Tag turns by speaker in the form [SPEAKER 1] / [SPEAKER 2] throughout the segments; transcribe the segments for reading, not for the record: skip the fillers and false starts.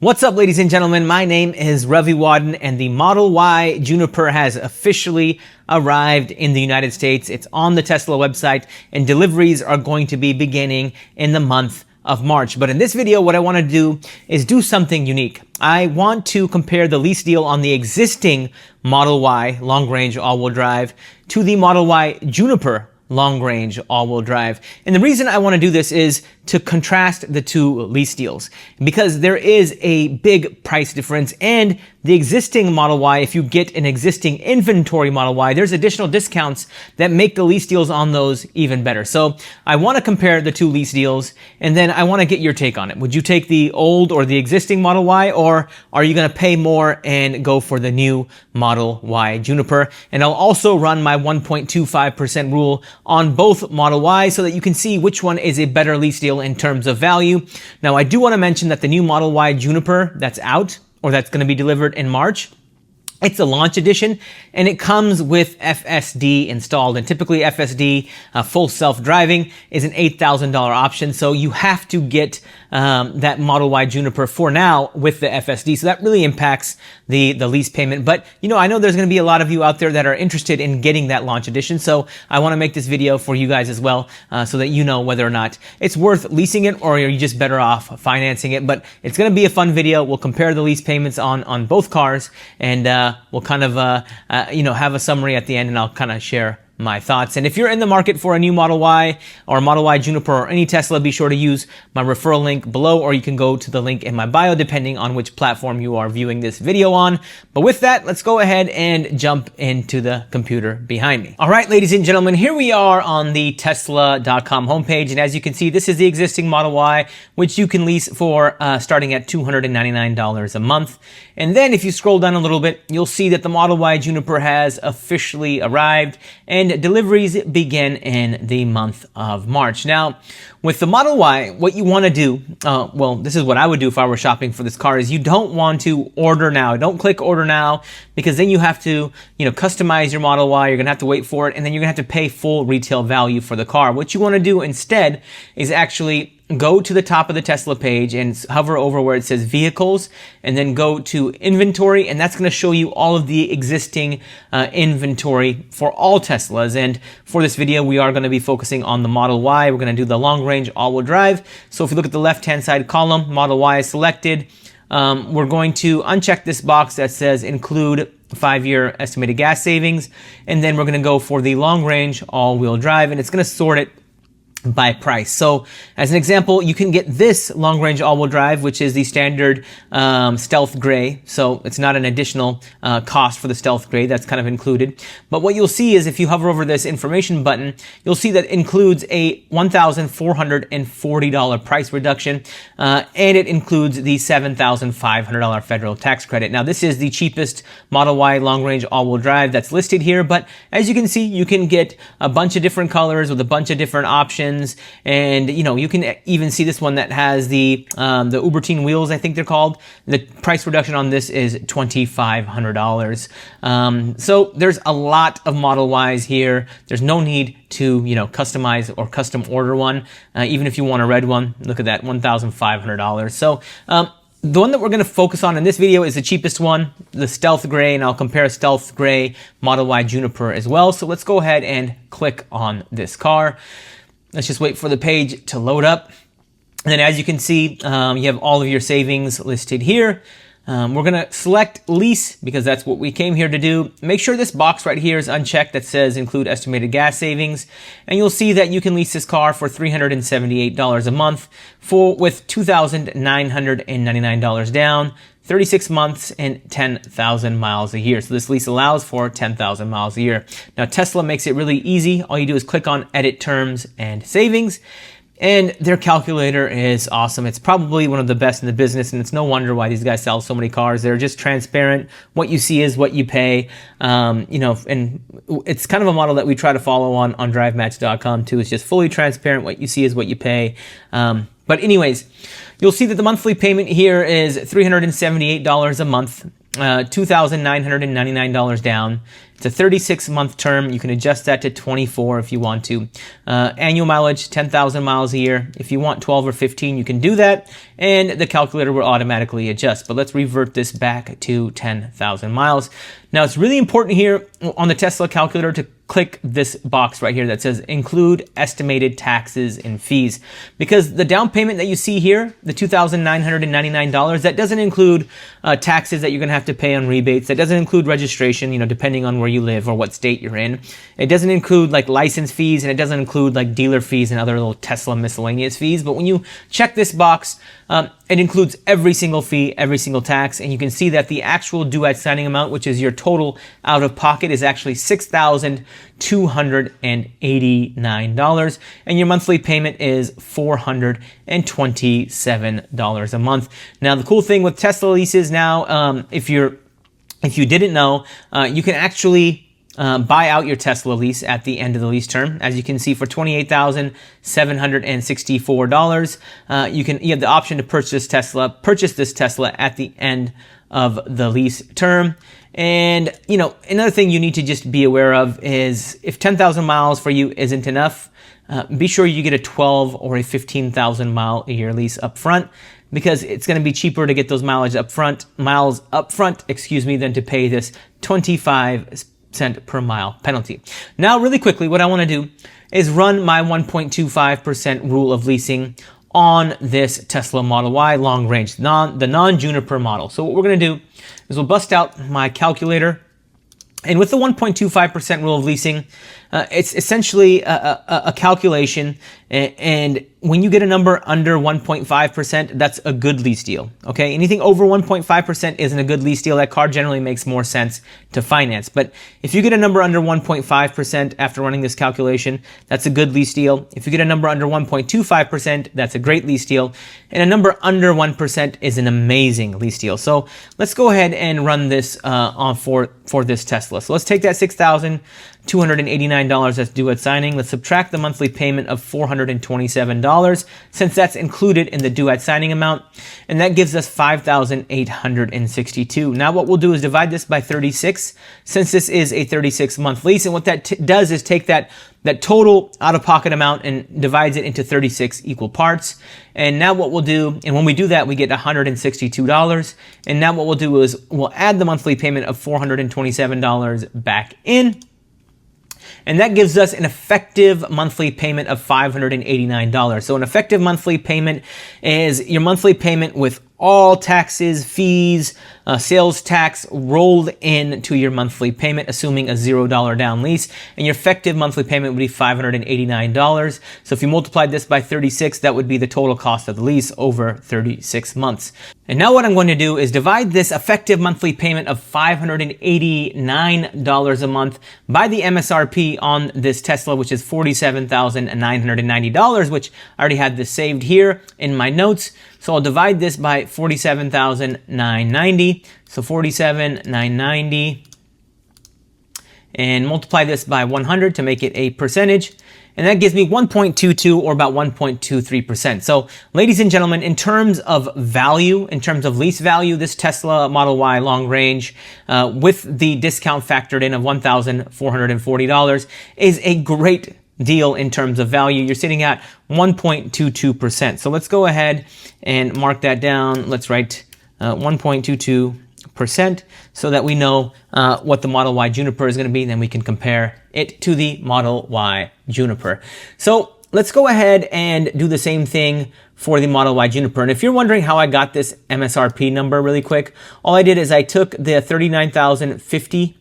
[SPEAKER 1] What's up, ladies and gentlemen? My name is Ravi Wadan, and the Model Y Juniper has officially arrived in the United States. It's on the Tesla website, and deliveries are going to be beginning in the month of March. But in this video, what I want to do is do something unique. I want to compare the lease deal on the existing Model Y long-range all-wheel drive to the Model Y Juniper long-range all-wheel drive. And the reason I want to do this is to contrast the two lease deals, because there is a big price difference, and the existing Model Y, if you get an existing inventory Model Y, there's additional discounts that make the lease deals on those even better. So I want to compare the two lease deals, and then I want to get your take on it. Would you take the old or the existing Model Y, or are you going to pay more and go for the new Model Y Juniper? And I'll also run my 1.25% rule on both Model Y so that you can see which one is a better lease deal in terms of value. Now, I do want to mention that the new Model Y Juniper that's out, or that's going to be delivered in March, it's a launch edition, and it comes with FSD installed. And typically FSD, full self-driving, is an $8,000 option. So you have to get that Model Y Juniper for now with the FSD. So that really impacts the lease payment. But, you know, I know there's going to be a lot of you out there that are interested in getting that launch edition. So I want to make this video for you guys as well, so that you know whether or not it's worth leasing it, or are you just better off financing it. But it's going to be a fun video. We'll compare the lease payments on both cars, and we'll kind of, have a summary at the end, and I'll kind of share my thoughts. And if you're in the market for a new Model Y or Model Y Juniper or any Tesla, be sure to use my referral link below, or you can go to the link in my bio, depending on which platform you are viewing this video on. But with that, let's go ahead and jump into the computer behind me. All right, ladies and gentlemen, here we are on the Tesla.com homepage. And as you can see, this is the existing Model Y, which you can lease for starting at $299 a month. And then if you scroll down a little bit, you'll see that the Model Y Juniper has officially arrived, and deliveries begin in the month of March. Now, with the Model Y, what you want to do, this is what I would do if I were shopping for this car, is you don't want to order now. Don't click order now, because then you have to, customize your Model Y. You're going to have to wait for it, and then you're going to have to pay full retail value for the car. What you want to do instead is actually go to the top of the Tesla page and hover over where it says vehicles, and then go to inventory, and that's going to show you all of the existing inventory for all Teslas. And for this video, we are going to be focusing on the Model Y. We're going to do the long range all-wheel drive. So if you look at the left-hand side column, Model Y is selected. We're going to uncheck this box that says include 5-year estimated gas savings, and then we're going to go for the long range all-wheel drive, and it's going to sort it by price. So as an example, you can get this long range all-wheel drive, which is the standard stealth gray. So it's not an additional cost for the stealth gray, that's kind of included. But what you'll see is if you hover over this information button, you'll see that it includes a $1,440 price reduction, and it includes the $7,500 federal tax credit. Now, this is the cheapest Model Y long range all-wheel drive that's listed here, but as you can see, you can get a bunch of different colors with a bunch of different options. And you can even see this one that has the Ubertine wheels, I think they're called. The price reduction on this is $2,500. So there's a lot of Model Ys here. There's no need to customize or custom order one, even if you want a red one. Look at that, $1,500. So the one that we're going to focus on in this video is the cheapest one, the Stealth Gray, and I'll compare Stealth Gray Model Y Juniper as well. So let's go ahead and click on this car. Let's just wait for the page to load up. And then as you can see, you have all of your savings listed here. We're going to select lease, because that's what we came here to do. Make sure this box right here is unchecked that says include estimated gas savings. And you'll see that you can lease this car for $378 a month with $2,999 down, 36 months, and 10,000 miles a year. So this lease allows for 10,000 miles a year. Now, Tesla makes it really easy. All you do is click on Edit Terms and Savings, and their calculator is awesome. It's probably one of the best in the business, and it's no wonder why these guys sell so many cars. They're just transparent. What you see is what you pay. And it's kind of a model that we try to follow on DriveMatch.com too. It's just fully transparent. What you see is what you pay. But anyways, you'll see that the monthly payment here is $378 a month, $2,999 down. It's a 36-month term. You can adjust that to 24 if you want to. Annual mileage, 10,000 miles a year. If you want 12 or 15, you can do that, and the calculator will automatically adjust. But let's revert this back to 10,000 miles. Now, it's really important here on the Tesla calculator to click this box right here that says include estimated taxes and fees, because the down payment that you see here, the $2,999, that doesn't include taxes that you're going to have to pay on rebates. That doesn't include registration, depending on where you live or what state you're in. It doesn't include like license fees, and it doesn't include like dealer fees and other little Tesla miscellaneous fees. But when you check this box, it includes every single fee, every single tax, and you can see that the actual due at signing amount, which is your total out of pocket, is actually $6,289, and your monthly payment is $427 a month. Now, the cool thing with Tesla leases now, if you didn't know, you can actually buy out your Tesla lease at the end of the lease term. As you can see, for $28,764, you have the option to purchase this Tesla at the end of the lease term. And, another thing you need to just be aware of is if 10,000 miles for you isn't enough, be sure you get a 12 or a 15,000 mile a year lease up front, because it's going to be cheaper to get those miles up front, than to pay this 25 cent per mile penalty. Now, really quickly, what I want to do is run my 1.25% rule of leasing on this Tesla Model Y long range, the non-Juniper model. So what we're going to do is we'll bust out my calculator. And with the 1.25% rule of leasing, it's essentially a calculation, and when you get a number under 1.5%, that's a good lease deal, okay? Anything over 1.5% isn't a good lease deal. That car generally makes more sense to finance. But if you get a number under 1.5% after running this calculation, that's a good lease deal. If you get a number under 1.25%, that's a great lease deal. And a number under 1% is an amazing lease deal. So let's go ahead and run this for this Tesla. So let's take that $6,289 that's due at signing. Let's subtract the monthly payment of $427, since that's included in the due at signing amount, and that gives us $5,862. Now what we'll do is divide this by 36, since this is a 36-month lease, and what that does is take that total out-of-pocket amount and divides it into 36 equal parts. And now what we'll do, and when we do that, we get $162. And now what we'll do is we'll add the monthly payment of $427 back in. And that gives us an effective monthly payment of $589. So an effective monthly payment is your monthly payment with all taxes, fees, sales tax rolled into your monthly payment, assuming a $0 down lease. And your effective monthly payment would be $589. So if you multiplied this by 36, that would be the total cost of the lease over 36 months. And now what I'm going to do is divide this effective monthly payment of $589 a month by the MSRP on this Tesla, which is $47,990, which I already had this saved here in my notes. So I'll divide this by 47,990. So 47,990, and multiply this by 100 to make it a percentage. And that gives me 1.22, or about 1.23%. So ladies and gentlemen, in terms of value, in terms of lease value, this Tesla Model Y long range with the discount factored in of $1,440 is a great deal in terms of value. You're sitting at 1.22%. So let's go ahead and mark that down. Let's write 1.22%, so that we know what the Model Y Juniper is going to be, and then we can compare it to the Model Y Juniper. So let's go ahead and do the same thing for the Model Y Juniper. And if you're wondering how I got this MSRP number really quick, all I did is I took the $39,050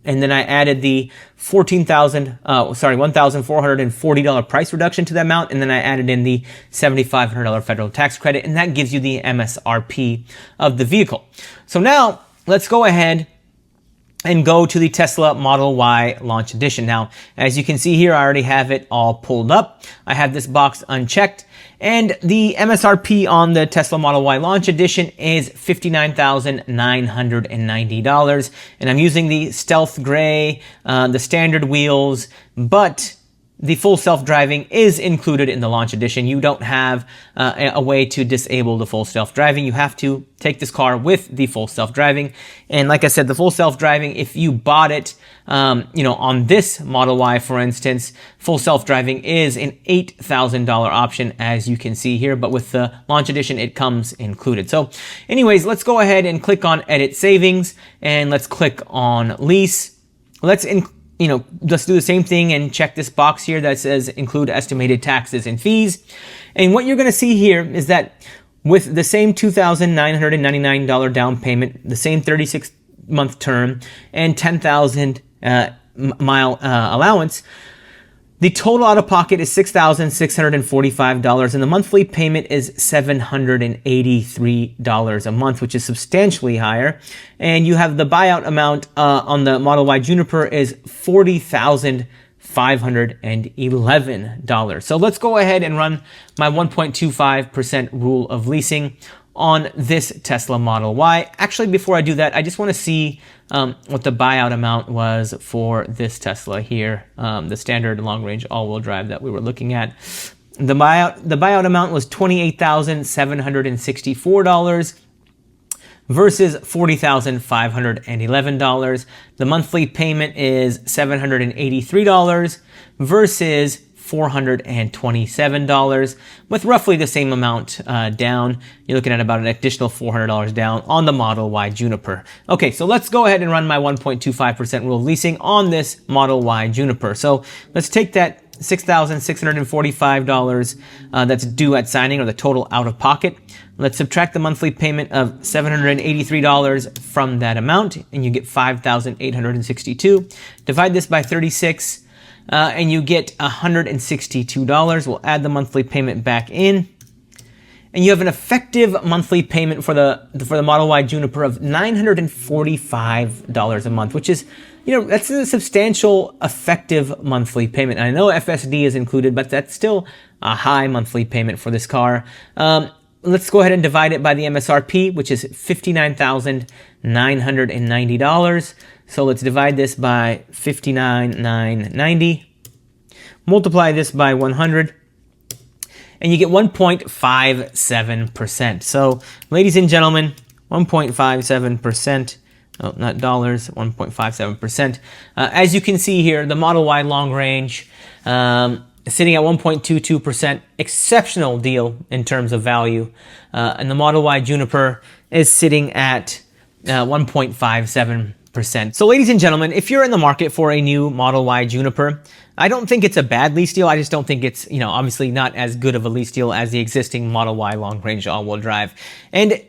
[SPEAKER 1] and then I added the $1,440 price reduction to that amount, and then I added in the $7,500 federal tax credit, and that gives you the MSRP of the vehicle. So now let's go ahead and go to the Tesla Model Y Launch Edition. Now, as you can see here, I already have it all pulled up. I have this box unchecked, and the MSRP on the Tesla Model Y Launch Edition is $59,990. And I'm using the Stealth Gray, the standard wheels, but the full self-driving is included in the launch edition. You don't have a way to disable the full self-driving. You have to take this car with the full self-driving. And like I said, the full self-driving, if you bought it, on this Model Y, for instance, full self-driving is an $8,000 option, as you can see here. But with the launch edition, it comes included. So anyways, let's go ahead and click on Edit Savings, and let's click on Lease. Let's do the same thing and check this box here that says include estimated taxes and fees. And what you're going to see here is that with the same $2,999 down payment, the same 36-month term, and 10,000 mile allowance, the total out-of-pocket is $6,645, and the monthly payment is $783 a month, which is substantially higher. And you have the buyout amount on the Model Y Juniper is $40,511. So let's go ahead and run my 1.25% rule of leasing on this Tesla Model Y. Actually, before I do that, I just want to see what the buyout amount was for this Tesla here, the standard long-range all-wheel drive that we were looking at. The buyout amount was $28,764 versus $40,511. The monthly payment is $783 versus $427, with roughly the same amount down. You're looking at about an additional $400 down on the Model Y Juniper. Okay, so let's go ahead and run my 1.25% rule of leasing on this Model Y Juniper. So let's take that $6,645 that's due at signing, or the total out of pocket. Let's subtract the monthly payment of $783 from that amount, and you get $5,862. Divide this by 36. And you get $162. We'll add the monthly payment back in, and you have an effective monthly payment for the Model Y Juniper of $945 a month, which is, that's a substantial effective monthly payment. And I know FSD is included, but that's still a high monthly payment for this car. Let's go ahead and divide it by the MSRP, which is $59,990. So let's divide this by $59,990. Multiply this by 100, and you get 1.57%. So, ladies and gentlemen, 1.57%. Oh, not dollars, 1.57%. As you can see here, the Model Y long range sitting at 1.22%. Exceptional deal in terms of value. And the Model Y Juniper is sitting at 1.57%. So ladies and gentlemen, if you're in the market for a new Model Y Juniper, I don't think it's a bad lease deal. I just don't think it's, obviously not as good of a lease deal as the existing Model Y long-range all-wheel drive. And,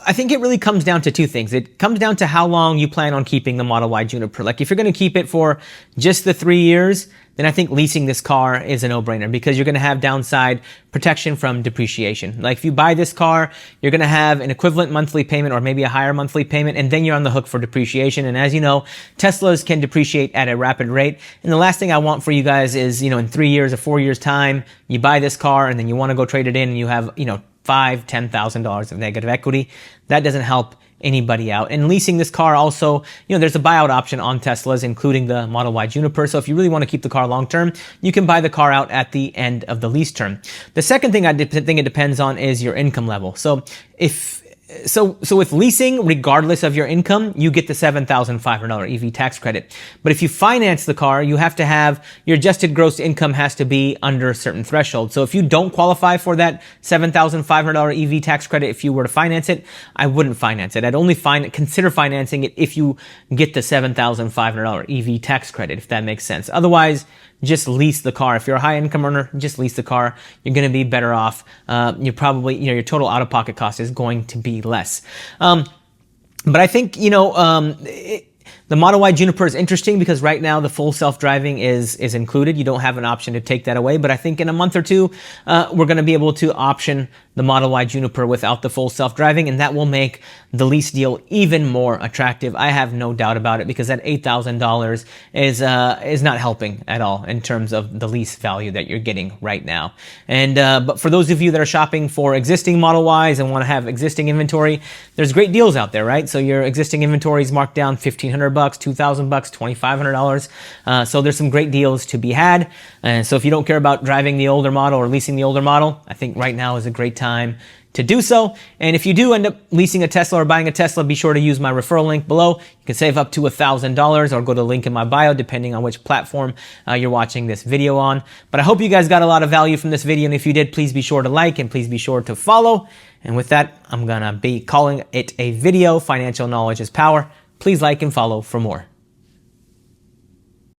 [SPEAKER 1] I think it really comes down to two things. It comes down to how long you plan on keeping the Model Y Juniper. Like if you're going to keep it for just the 3 years, then I think leasing this car is a no-brainer because you're going to have downside protection from depreciation. Like if you buy this car, you're going to have an equivalent monthly payment or maybe a higher monthly payment, and then you're on the hook for depreciation. And as you know, Teslas can depreciate at a rapid rate. And the last thing I want for you guys is, in 3 years or 4 years time, you buy this car and then you want to go trade it in and you have, $5,000, $10,000 of negative equity. That doesn't help anybody out. And leasing this car also, there's a buyout option on Teslas, including the Model Y Juniper. So if you really want to keep the car long term, you can buy the car out at the end of the lease term. The second thing I think it depends on is your income level. So So with leasing, regardless of your income, you get the $7,500 EV tax credit. But if you finance the car, you have to have your adjusted gross income has to be under a certain threshold. So if you don't qualify for that $7,500 EV tax credit, if you were to finance it, I wouldn't finance it. I'd only consider financing it if you get the $7,500 EV tax credit, if that makes sense. Otherwise, just lease the car. If you're a high income earner, just lease the car. You're going to be better off. You're probably, your total out of pocket cost is going to be less. But I think, the Model Y Juniper is interesting because right now the full self-driving is included. You don't have an option to take that away. But I think in a month or two, we're going to be able to option the Model Y Juniper without the full self-driving, and that will make the lease deal even more attractive. I have no doubt about it because that $8,000 is not helping at all in terms of the lease value that you're getting right now. And but for those of you that are shopping for existing Model Ys and want to have existing inventory, there's great deals out there, right? So your existing inventory is marked down $1,500. bucks, $2,000, $2,500. So there's some great deals to be had. And so if you don't care about driving the older model or leasing the older model, I think right now is a great time to do so. And if you do end up leasing a Tesla or buying a Tesla, be sure to use my referral link below. You can save up to $1,000, or go to the link in my bio, depending on which platform you're watching this video on. But I hope you guys got a lot of value from this video. And if you did, please be sure to like and please be sure to follow. And with that, I'm gonna be calling it a video. Financial knowledge is power. Please like and follow for more.